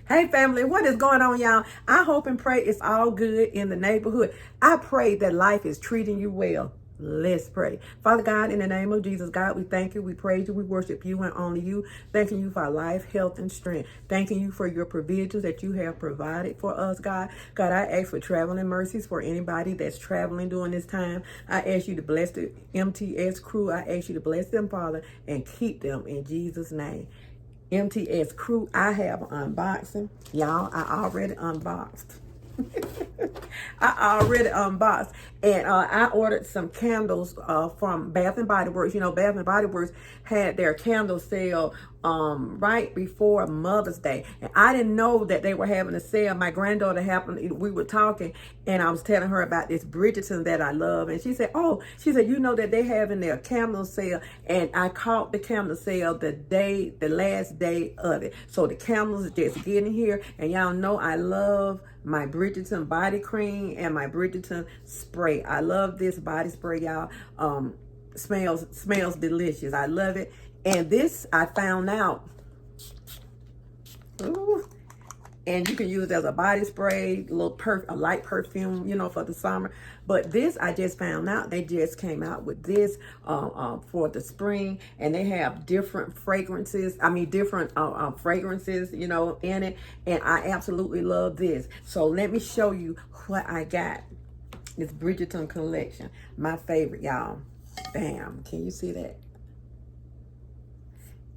Hey family, what is going on, y'all? I hope and pray it's all good in the neighborhood. I pray that life is treating you well. Let's pray. Father God, in the name of Jesus, God, we thank you, we praise you, we worship you and only you. Thanking you for our life, health, and strength. Thanking you for your provisions that you have provided for us, God. God, I ask for traveling mercies for anybody that's traveling during this time. I ask you to bless the MTS crew. I ask you to bless them, Father, and keep them in Jesus' name. MTS crew, I have unboxing. Y'all, I already unboxed. I already unboxed. And I ordered some candles from Bath and Body Works. You know, Bath and Body Works had their candle sale right before Mother's Day. And I didn't know that they were having a sale. My granddaughter happened, we were talking, and I was telling her about this Bridgeton that I love. And she said, oh, she said, you know that they having their candle sale. And I caught the candle sale the last day of it. So the candles are just getting here. And y'all know I love my Bridgeton body cream and my Bridgeton spray. I love this body spray, y'all. Smells delicious. I love it. And this I found out. Ooh. And you can use it as a body spray, a light perfume, you know, for the summer. But this, I just found out, they just came out with this for the spring, and they have different fragrances. I mean, different fragrances, you know, in it. And I absolutely love this. So let me show you what I got. This Bridgeton collection, my favorite, y'all. Bam! Can you see that?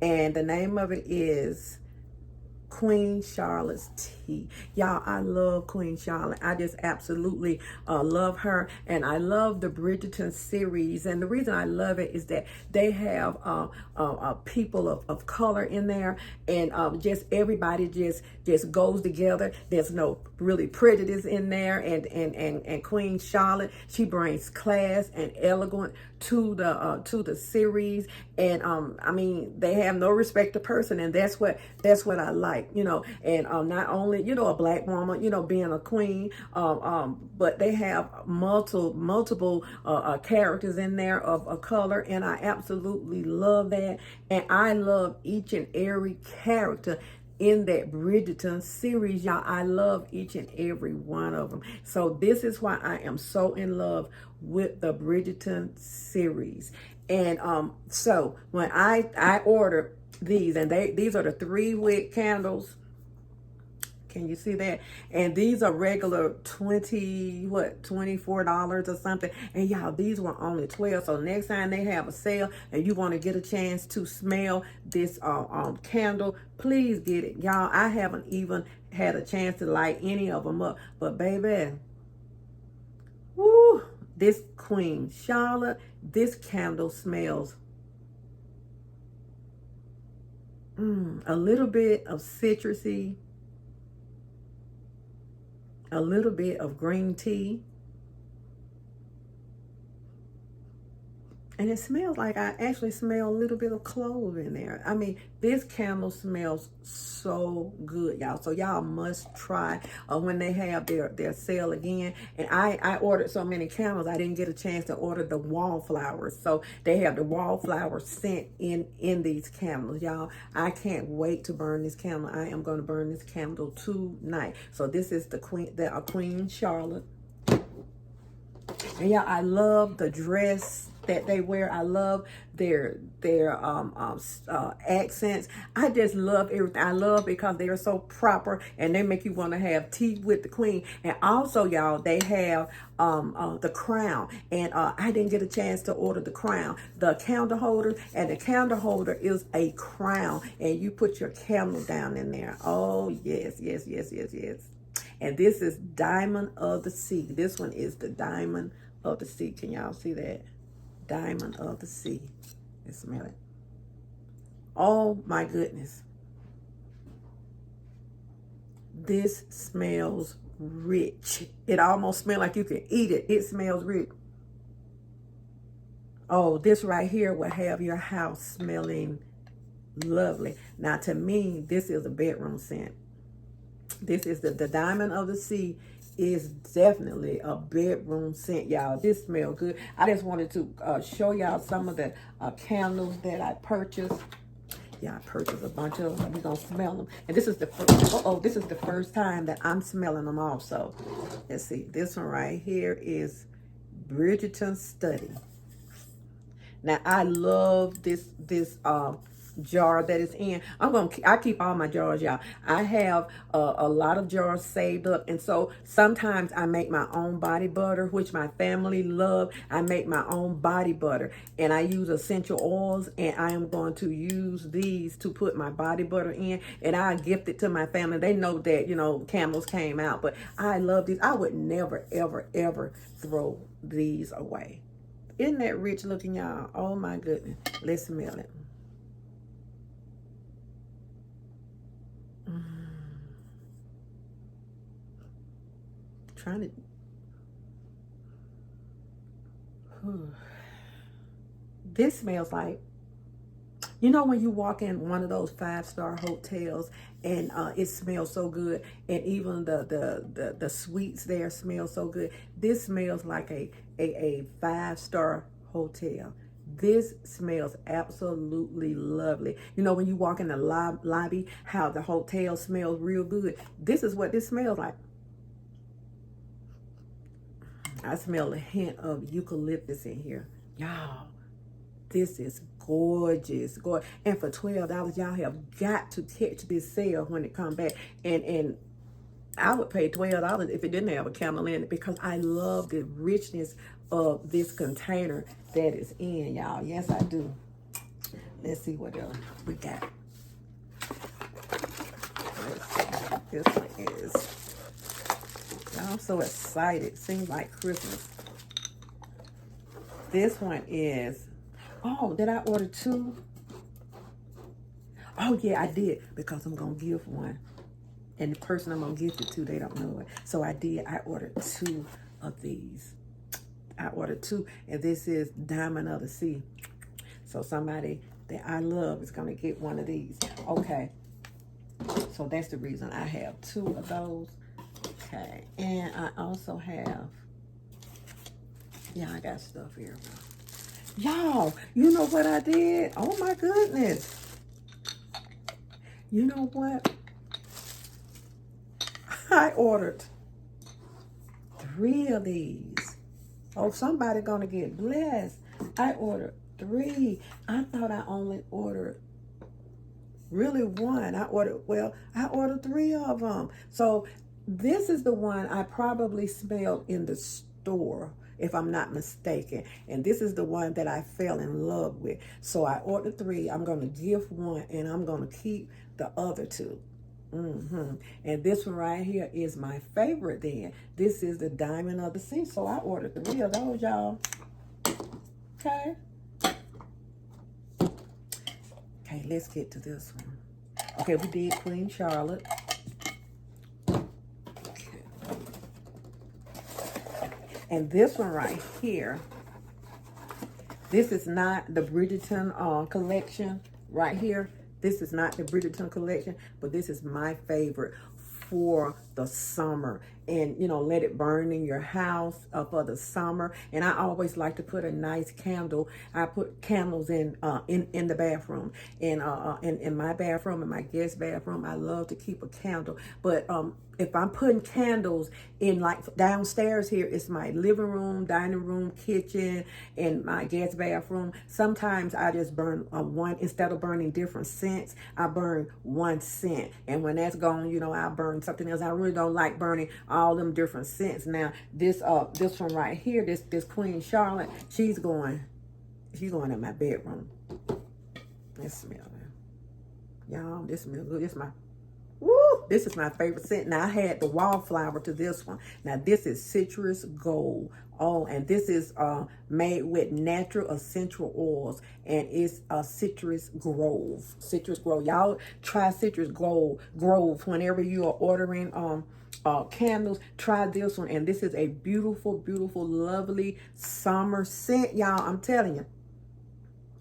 And the name of it is Queen Charlotte's Tea. Y'all, I love Queen Charlotte. I just absolutely love her. And I love the Bridgeton series. And the reason I love it is that they have people of color in there. And just everybody just goes together. There's no really prejudice in there. And Queen Charlotte, she brings class and elegance to the series. And I mean, they have no respect to person, and that's what I like, you know. And not only, you know, a black woman, you know, being a queen, but they have multiple characters in there of color, and I absolutely love that. And I love each and every character in that Bridgeton series, y'all. I love each and every one of them. So this is why I am so in love with the Bridgeton series. And so when I ordered these, and these are the 3-wick candles. Can you see that? And these are regular $24 or something. And y'all, these were only 12. So next time they have a sale and you want to get a chance to smell this candle, please get it. Y'all, I haven't even had a chance to light any of them up. But baby, woo, this Queen Charlotte, this candle smells a little bit of citrusy, a little bit of green tea. And it smells like I actually smell a little bit of clove in there. I mean, this candle smells so good, y'all. So y'all must try when they have their sale again. And I ordered so many candles, I didn't get a chance to order the wallflowers. So they have the wallflower scent in these candles, y'all. I can't wait to burn this candle. I am going to burn this candle tonight. So this is the Queen Charlotte. And yeah, I love the dress that they wear. I love their accents. I just love everything. I love because they are so proper, and they make you want to have tea with the queen. And also, y'all, they have the crown. And I didn't get a chance to order the crown, the candle holder, and the candle holder is a crown, and you put your candle down in there. Oh yes, yes, yes, yes, yes. And this is Diamond of the Sea. This one is the Diamond of the Sea. Can y'all see that? Diamond of the Sea. Let's smell it. Oh my goodness. This smells rich. It almost smells like you can eat it. It smells rich. Oh, this right here will have your house smelling lovely. Now, to me, this is a bedroom scent. This is the Diamond of the Sea is definitely a bedroom scent, y'all. This smells good. I just wanted to show y'all some of the candles that I purchased. Yeah, I purchased a bunch of them. We're gonna smell them. And this is the first, this is the first time that I'm smelling them also. Let's see, this one right here is Bridgeton Study. Now I love this jar that is in. I keep all my jars, y'all. I have a lot of jars saved up, and so sometimes I make my own body butter, which my family love. I make my own body butter, and I use essential oils, and I am going to use these to put my body butter in, and I gift it to my family. They know that, you know, candles came out, but I love these. I would never, ever, ever throw these away. Isn't that rich looking, y'all? Oh my goodness. Let's smell it. Trying to. This smells like, you know, when you walk in one of those 5-star hotels and it smells so good, and even the suites there smell so good. This smells like a 5-star hotel. This smells absolutely lovely. You know, when you walk in the lobby, how the hotel smells real good. This is what this smells like. I smell a hint of eucalyptus in here. Y'all, this is gorgeous. And for $12, y'all have got to catch this sale when it comes back. And I would pay $12 if it didn't have a candle in it, because I love the richness of this container that is in, y'all. Yes, I do. Let's see what else we got. This one is, I'm so excited. Seems like Christmas. This one is, oh, did I order 2? Oh yeah, I did, because I'm gonna give one. And the person I'm gonna give it to, they don't know it. So I did, I ordered 2 of these. I ordered 2, and this is Diamond of the Sea. So somebody that I love is gonna get one of these. Okay, so that's the reason I have 2 of those. Okay, and I also have, yeah, I got stuff here. Y'all, you know what I did? Oh my goodness. You know what? I ordered 3 of these. Oh, somebody gonna get blessed. I ordered 3. I thought I only ordered really 1. I ordered 3 of them. So this is the one I probably smelled in the store, if I'm not mistaken. And this is the one that I fell in love with. So I ordered 3. I'm going to give 1, and I'm going to keep the other 2. And this one right here is my favorite then. This is the Diamond of the Sea. So I ordered 3 of those, y'all. Okay. Okay, let's get to this one. Okay, we did Queen Charlotte. And this one right here, this is not the Bridgeton collection right here. This is not the Bridgeton collection, but this is my favorite for the summer. And, you know, let it burn in your house for the summer. And I always like to put a nice candle. I put candles in the bathroom. And in my bathroom, in my guest bathroom, I love to keep a candle. But if I'm putting candles in, like downstairs here, it's my living room, dining room, kitchen, and my guest bathroom. Sometimes I just burn one, instead of burning different scents, I burn 1 scent. And when that's gone, you know, I burn something else. I really don't like burning all them different scents. Now, this one right here, this Queen Charlotte, she's going in my bedroom. Let's smell it. Y'all, this smells good. This is my favorite scent. Now, I had the wallflower to this one. Now, this is Citrus Gold. Oh, and this is made with natural essential oils, and it's a Citrus Grove. Citrus Grove. Y'all try Citrus Grove whenever you are ordering candles. Try this one, and this is a beautiful, beautiful, lovely summer scent, y'all. I'm telling you.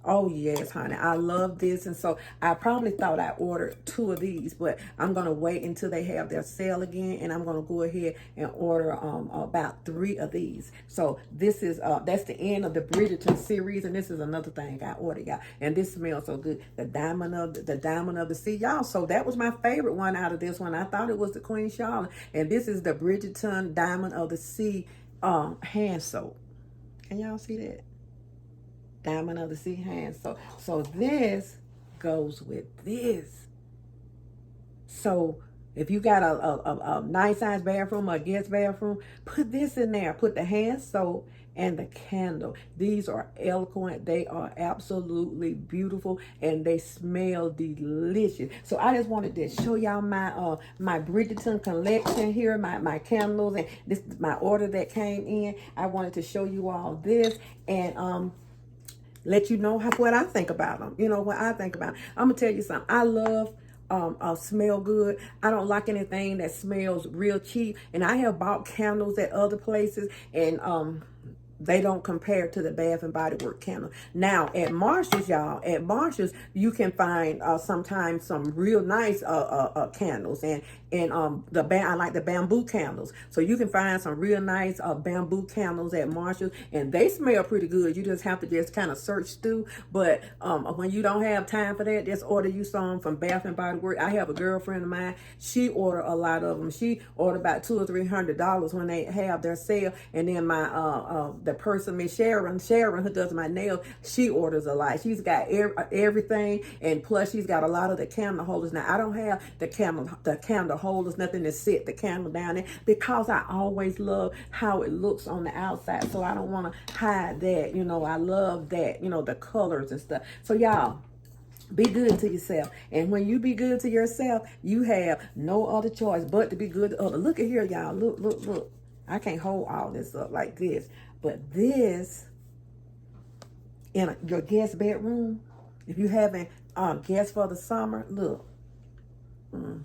Oh yes, honey. I love this. And so I probably thought I ordered 2 of these, but I'm gonna wait until they have their sale again, and I'm gonna go ahead and order about 3 of these. So this is that's the end of the Bridgeton series, and this is another thing I ordered, y'all. And this smells so good. The diamond of the sea, y'all. So that was my favorite one out of this one. I thought it was the Queen Charlotte, and this is the Bridgeton Diamond of the Sea hand soap. Can y'all see that? Diamond of the Sea hand. So this goes with this. So if you got a nice size bathroom or a guest bathroom, put this in there. Put the hand soap and the candle. These are eloquent. They are absolutely beautiful, and they smell delicious. So I just wanted to show y'all my Bridgeton collection here, my candles, and this is my order that came in. I wanted to show you all this, and let you know what I think about them. You know what I think about them. I'm gonna tell you something. I love smell good. I don't like anything that smells real cheap. And I have bought candles at other places, and they don't compare to the Bath and Body Works candle. Now at Marshall's, y'all, at Marshall's you can find sometimes some real nice candles, and I like the bamboo candles. So you can find some real nice bamboo candles at Marshall's, and they smell pretty good. You just have to just kind of search through. But when you don't have time for that, just order you some from Bath and Body Works. I have a girlfriend of mine. She ordered a lot of them. She ordered about $200 or $300 when they have their sale. And then the person, Miss Sharon, who does my nails, she orders a lot. She's got everything, and plus she's got a lot of the candle holders. Now I don't have the candle holders, nothing to sit the candle down in, because I always love how it looks on the outside. So I don't want to hide that. You know, I love that, you know, the colors and stuff. So y'all, be good to yourself. And when you be good to yourself, you have no other choice but to be good to others. Look at here, y'all. Look. I can't hold all this up like this. But this, in your guest bedroom, if you having guests for the summer, look. And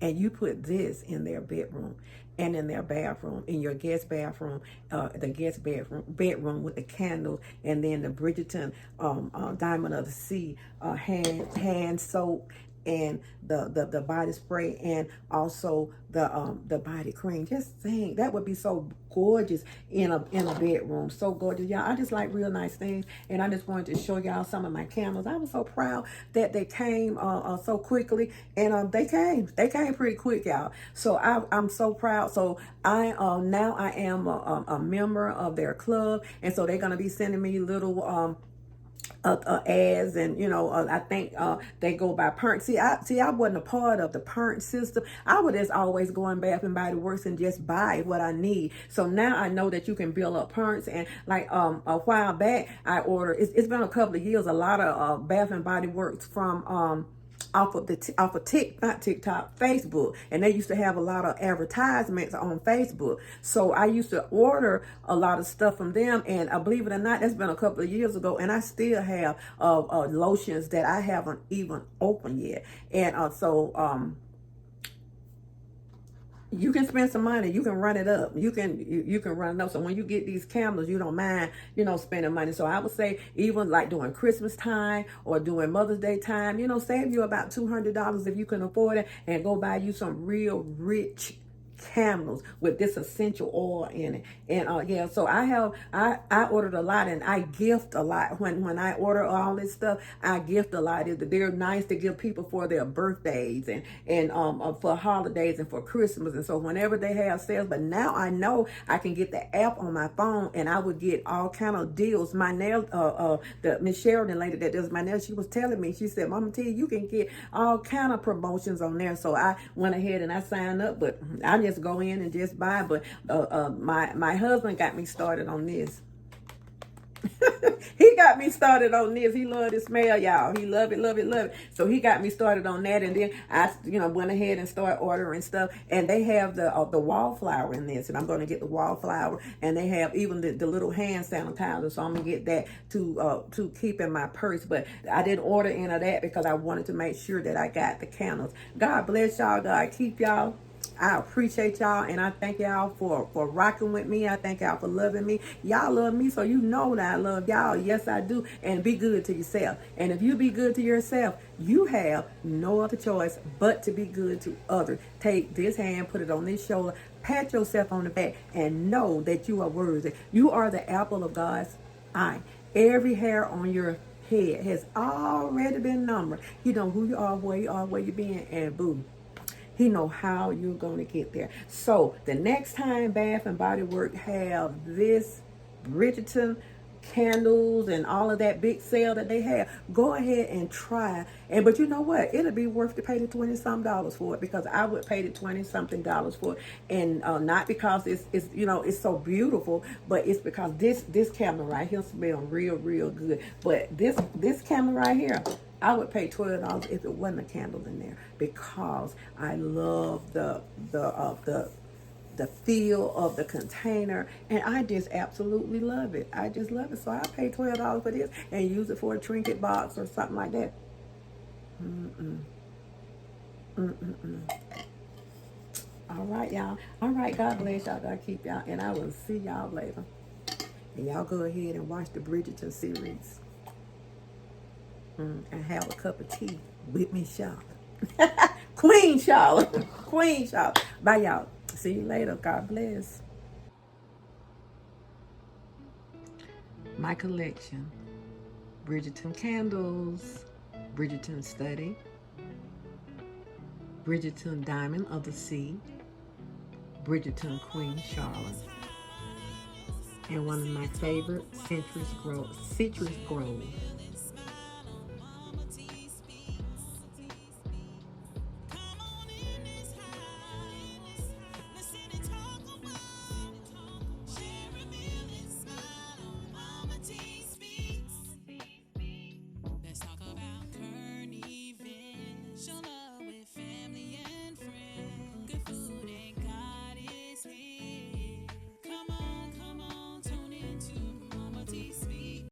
you put this in their bedroom and in their bathroom, in your guest bathroom, the guest bedroom with the candles, and then the Bridgeton Diamond of the Sea hand soap, and the body spray, and also the body cream. Just think, that would be so gorgeous in a bedroom. So gorgeous, y'all. I just like real nice things, and I just wanted to show y'all some of my candles. I was so proud that they came so quickly, and they came pretty quick, y'all. So I'm so proud. So now I am a member of their club, and so they're gonna be sending me little ads, and you know, I think they go by Perk. See, I wasn't a part of the Perk system. I would just always go in Bath and Body Works and just buy what I need. So now I know that you can build up Perks, and like a while back I ordered. It's been a couple of years. A lot of Bath and Body Works from off of not TikTok, Facebook, and they used to have a lot of advertisements on Facebook. So I used to order a lot of stuff from them, and believe it or not, that's been a couple of years ago, and I still have lotions that I haven't even opened yet. And so you can spend some money. You can run it up. You can run it up. So when you get these candles, you don't mind, you know, spending money. So I would say, even like during Christmas time or during Mother's Day time, you know, save you about $200 if you can afford it, and go buy you some real rich candles with this essential oil in it. And yeah, so I ordered a lot, and I gift a lot. When I order all this stuff, I gift a lot. They're nice to give people for their birthdays, and for holidays, and for Christmas. And so whenever they have sales, but now I know I can get the app on my phone, and I would get all kind of deals. My nail the Miss Sheridan lady that does my nails, she was telling me, she said, Mama T, you can get all kind of promotions on there. So I went ahead and I signed up, but I just go in and just buy. But my husband got me started on this. He got me started on this. He loved the smell, y'all. He love it. So he got me started on that, and then I, you know, went ahead and started ordering stuff. And they have the wallflower in this, and I'm going to get the wallflower. And they have even the little hand sanitizer, so I'm gonna get that to keep in my purse. But I didn't order any of that because I wanted to make sure that I got the candles. God bless y'all. God keep y'all. I appreciate y'all, and I thank y'all for rocking with me. I thank y'all for loving me. Y'all love me, so you know that I love y'all. Yes, I do. And be good to yourself. And if you be good to yourself, you have no other choice but to be good to others. Take this hand, put it on this shoulder, pat yourself on the back, and know that you are worthy. You are the apple of God's eye. Every hair on your head has already been numbered. You know who you are, where you been, and boo. He know how you're going to get there. So the next time Bath and Body Works have this Bridgeton candles and all of that big sale that they have, go ahead and try. And but you know what? It'll be worth to pay the $20-some for it, because I would pay the $20-something for it, and not because it's you know it's so beautiful, but it's because this camera right here smells real good. But this camera right here, I would pay $12 if it wasn't a candle in there, because I love the feel of the container, and I just absolutely love it. I just love it. So I pay $12 for this and use it for a trinket box or something like that. All right, y'all. All right, God bless y'all. God keep y'all, and I will see y'all later. And y'all go ahead and watch the Bridgeton series. And have a cup of tea with me, Charlotte. Queen Charlotte. Queen Charlotte. Bye, y'all. See you later. God bless. My collection: Bridgeton candles, Bridgeton study, Bridgeton diamond of the sea, Bridgeton Queen Charlotte, and one of my favorite citrus grove